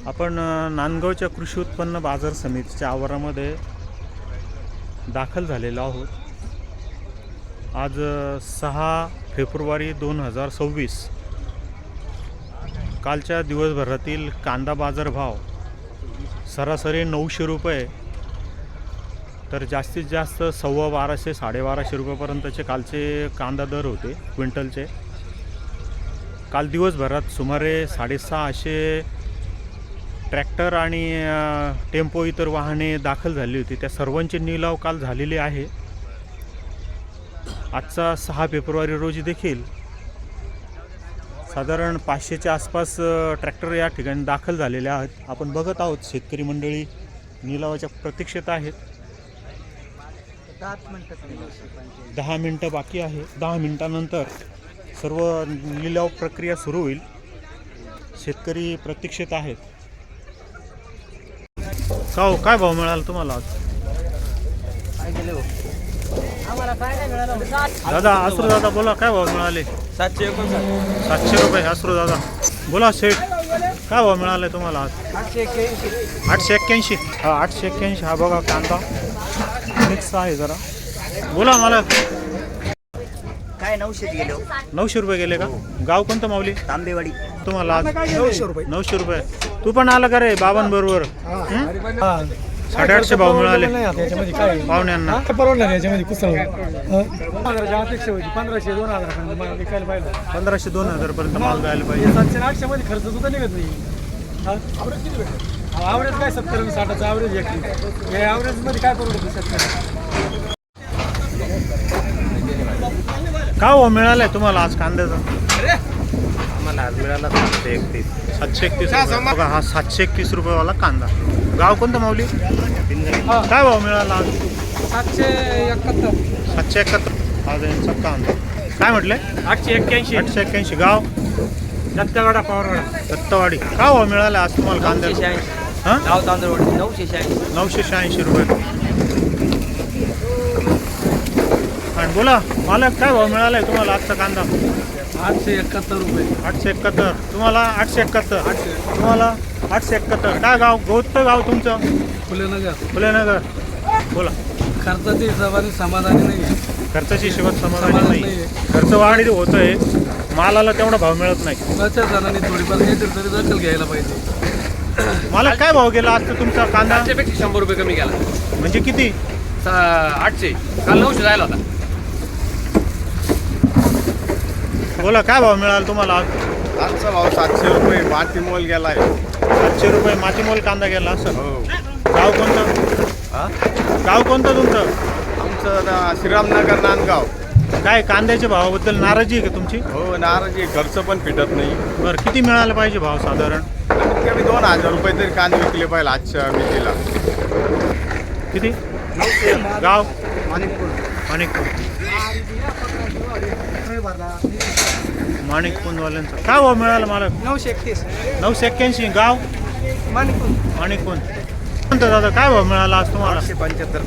आपण नांदगावच्या कृषी उत्पन्न बाजार समितीच्या आवारामध्ये दाखल झालेलो आहोत. आज 6 फेब्रुवारी 2026. कालच्या दिवसभरातील कांदा बाजारभाव सरासरी 900 रुपये, तर जास्तीत जास्त 1250 1250 रुपयापर्यंतचे कालचे कांदा दर होते क्विंटलचे. काल दिवसभरात सुमारे 650 ट्रॅक्टर आणि टेम्पो इतर वाहने दाखल झाली होती. त्या सर्वांचे निलाव काल झालेले आहे. आजचा 6 फेब्रुवारी रोजी देखील साधारण 500च्या आसपास ट्रॅक्टर या ठिकाणी दाखल झालेले आहेत. आपण बघत आहोत शेतकरी मंडळी निलावाच्या प्रतीक्षेत आहेत. 10 मिनटं बाकी आहे. 10 मिनटानंतर सर्व निलाव प्रक्रिया सुरू होईल. शेतकरी प्रतीक्षेत आहेत. काय भाव मिळाला तुम्हाला आज? दादा आसरू दादा बोला, काय भाव मिळाले? 700 रुपये आसरू दादा. बोला शेठ, काय भाव मिळाले तुम्हाला आज? 881. हा 881. हा बघा कांदा मिक्स आहे जरा. बोला मला काय 900 गेलो. 900 रुपये गेले का? गाव कोणतं माऊली? तांबेवाडी. तुम्हाला आज 900 रुपये. 900 रुपये. तू पण आला का रे बाबांबरोबर? 850 भाव मिळाले पाहुण्यांना. याच्यामध्ये कुसळ 1500 2000 पर्यंत माल जायला पाहिजे. 700-800 मध्ये खर्च सुद्धा निघत नाही. ॲव्हरेज काय 70-60चा ॲव्हरेज एक. या ॲव्हरेज मध्ये काय परवडतं शेतकरी? काय भाव मिळालाय तुम्हाला आज कांद्याचा? आम्हाला आज मिळाला 731. 731 बघा, हा 731 रुपयेवाला कांदा. गाव कोणतं माऊली? काय भाव मिळाला आज? 771. 771. आज यांचा कांदा काय म्हटलंय? 881. 881. गाव दत्तवाडा पवारवाडा. दत्तवाडी. काय भाव मिळाला आज तुम्हाला कांद्याचा? हां, गाव तांदूळवाडी 986. 986 रुपये. आणि बोला मालक, काय भाव मिळालाय तुम्हाला आजचा कांदा? 871 रुपये. 871. तुम्हाला 871. तुम्हाला 871. काय गाव? कोणतं गाव तुमचं? फुलेनगर. फुलेनगर. बोला. खर्चाच्या हिशोबाने समाधानी नाही. खर्चाची हिशोबात समाधानी नाही. खर्च वाढी होतोय, मालाला तेवढा भाव मिळत नाही. बचत जणांनी थोडीफार काहीतरी तरी दखल घ्यायला पाहिजे. मला काय भाव गेला आजचा तुमचा कांदा? 700 पेक्षा 100 रुपये कमी गेला. म्हणजे किती? 800. काल 900 जायला होता. बोला, काय भाव मिळाला तुम्हाला आज? आजचा भाव 700 रुपये माती मोल गेलाय. 700 रुपये मातीमोल कांदा गेला असं. हो. गाव कोणतं? गाव कोणतं तुमचं? आमचं श्रीरामनगर नांदगाव. काय कांद्याच्या भावाबद्दल नाराजी आहे का तुमची? हो, नाराजी. खर्च पण फिटत नाही. बरं, किती मिळालं पाहिजे भाव साधारण? कमीत कमी 2000 रुपये तरी कांदे विकले पाहिजे आजच्या मितीला. किती? गाव माणिकपूर. माणिकपूरवाल्यांचा काय भाव मिळाला मला? 931. 981. गाव माणिकपूर. कोणतं दादा, काय भाव मिळाला आज तुम्हाला? 875.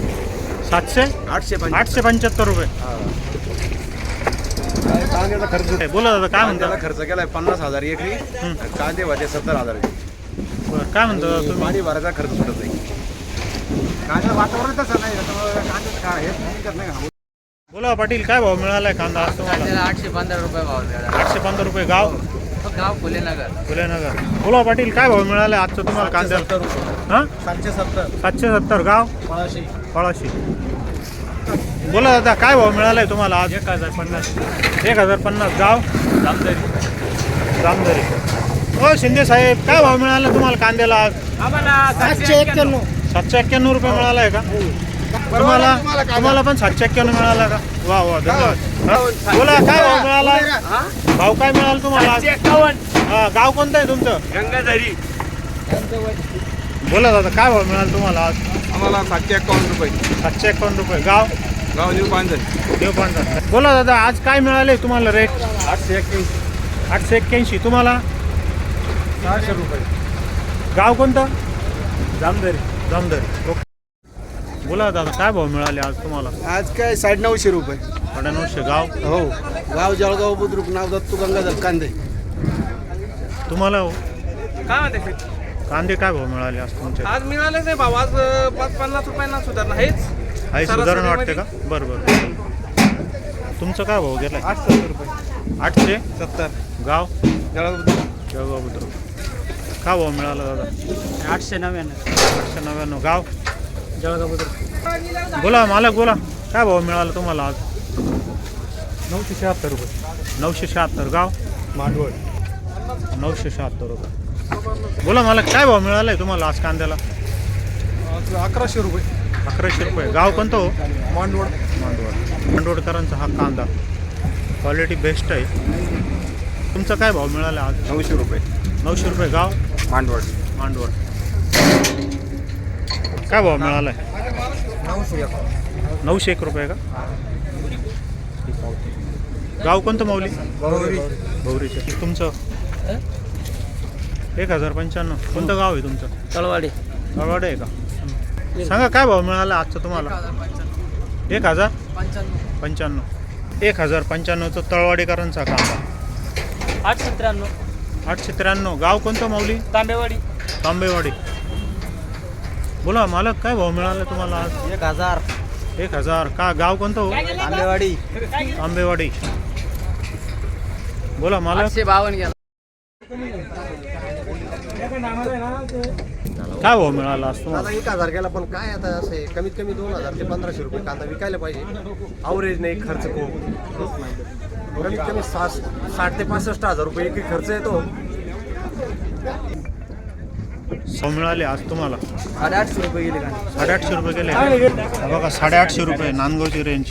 875 रुपये. कांद्याचा खर्च बोला दादा, काय म्हणता? खर्च केलाय 50,000 एकरी. कांदे वाजे 70,000. बरं, काय म्हणता तुम्ही? पाणी भरायचा खर्च सुटत नाही. कांद्याचं वातावरण तसं नाही. कांद्याचं काय हेच नाही. बोला पाटील, काय भाव मिळालाय कांदा आज तुम्हाला? 815 रुपये भाव मिळाला. 815 रुपये. गाव गाव फुलेनगर. फुलेनगर. बोला पाटील, काय भाव मिळालाय आजचा तुम्हाला कांद्याला? हां, 770. गाव पळाशी. बोला दादा, काय भाव मिळालाय तुम्हाला आज? 1050. 1050. गाव जामदरी. हो शिंदे साहेब, काय भाव मिळाला तुम्हाला कांद्याला आज? आम्हाला 791. 791 रुपये मिळालाय का तुम्हाला पण? 791 मिळाला का? वा वा, धन्यवाद. बोला, काय भाव मिळाला? भाव काय मिळाला तुम्हाला आज? 51. गाव कोणतं आहे तुमचं? गंगाधरी. बोला दादा, काय भाव मिळाला तुम्हाला आज? आम्हाला 751 रुपये. 751 रुपये. गाव न्यू पांजर. देवपांढर. बोला दादा, आज काय मिळाले तुम्हाला रेट? 881. 881. तुम्हाला? 400 रुपये. गाव कोणतं? जामदरी. ओके. बोला दादा, काय भाव मिळाले आज तुम्हाला? आज काय 950 रुपये. 950. गाव हो, गाव जळगाव बुद्रुक. नाव दत्तू गंगाधर कांदे. तुम्हाला? काय म्हणते? कांदे काय भाव मिळाले आज तुमचे? आज मिळाले नाही भाव, आज 50 रुपयांना सुधारणा हेच आहे सुधारण वाटते का? सरासरीमध्ये बरं बरं. तुमचं काय भाव गेलाय? 870 रुपये 870. गाव? जळगाव. जळगाव बुद्रुक. काय भाव मिळाला दादा? 899 899. गाव? जळगाव बुद्रुक. बोला मालक बोला, काय भाव मिळाला तुम्हाला आज? 976 रुपये 976. गाव? मांडवळ. 976 रुपये. बोला मालक, काय भाव मिळाला आहे तुम्हाला आज कांद्याला? आज 1100 रुपये 1100 रुपये. गाव कोणतं हो? मांडवळ. मांडवड. मांडवडकरांचा हा कांदा क्वालिटी बेस्ट आहे. तुमचा काय भाव मिळाला आज? 900 रुपये 900 रुपये. गाव? मांडवड. मांडवड. काय भाव मिळाला आहे? 901 रुपये का? गाव कोणतं माऊली? भौरीचे. तुमचं? 1095. कोणतं गाव आहे तुमचं? तळवाडी. तळवाडे आहे का? सांगा काय भाव मिळाला आजचा तुम्हाला? 1095. 1095चा तळवाडीकरांचा कांदा. 893 893. गाव कोणतं माऊली? तांबेवाडी. तांबेवाडी. बोला मालक, काय भाव मिळाला तुम्हाला आज? 1000. 1000. का गाव कोणतं हो? तांबेवाडी. तांबेवाडी. बोला मालक, 852 गेला. काय भाव मिळाला आज तुम्हाला? आता 1000 गेला, पण काय आता असे कमीत कमी 2000 ते 1500 रुपये कांदा विकायला पाहिजे. अवरेज नाही, खर्च खूप. कमीत कमी 60 ते 65 हजार रुपये एक खर्च येतो. भाव मिळाले आज तुम्हाला? 850 रुपये गेले का? 850 रुपये गेले. हा बघा 850 रुपये नांदगावची रेंज.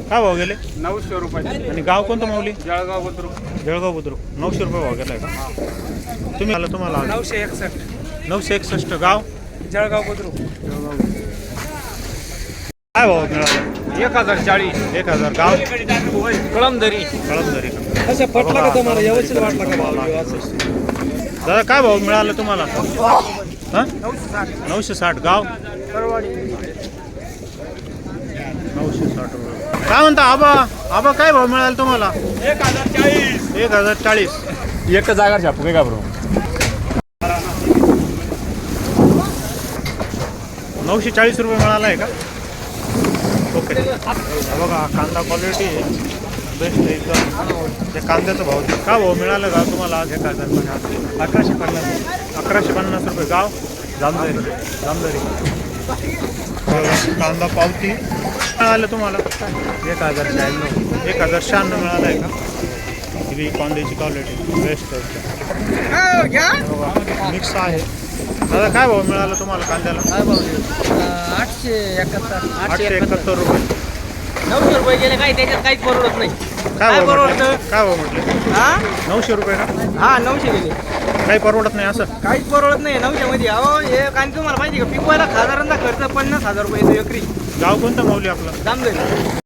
काय भाव गेले? 900 रुपये आणि गाव कोणतं माऊली? जळगाव बुद्रुक. जळगाव बुद्रुक. 900 रुपये भाव गेलाय का? तुम्ही आला तुम्हाला आज? 961 961. गाव? जळगाव बुद्रुक. काय भाव मिळाला? 1040 1000. गाव? कळमदरी. कळमदरी का? असं पटलं का तुम्हाला? व्यवस्थित वाटलं का भाव? दादा काय भाव मिळाला तुम्हाला? हां? 960. गाव? 960 रुपये. काय म्हणता आबा? आबा काय भाव मिळाला तुम्हाला? 1040. 1040. एक जागा छापू काय का बरोबर? 940 रुपये मिळाला आहे का? ओके. बघा कांदा क्वालिटी बेस्ट आहे एकदम. त्या कांद्याचा भाव काय भाव मिळाला का तुम्हाला आज? 1150. 1150 रुपये. गाव? जामदरी. जामदरी. कांदा पावती मिळालं तुम्हाला? 1096. 1096 मिळाला आहे का? ही कांद्याची क्वालिटी बेस्ट आहे. मिक्स आहे. दादा काय भाव मिळाला तुम्हाला कांद्याला? काय भाव? 871. 871 रुपये. 900 रुपये गेले, काही त्याच्यात काहीच परवडत नाही. काय भाव परवडतं? म्हटलं? काय भाव म्हटले? हा 900 रुपये का? हा 900 गेले, काही परवडत नाही असं? काहीच परवडत नाही 900 मध्ये. अहो हे कांदे तुम्हाला माहिती का, पिकवायला साधारणतः खर्च 50,000 रुपये येतो एकरी. गाव कोणतं माऊली आपलं? जामदरी.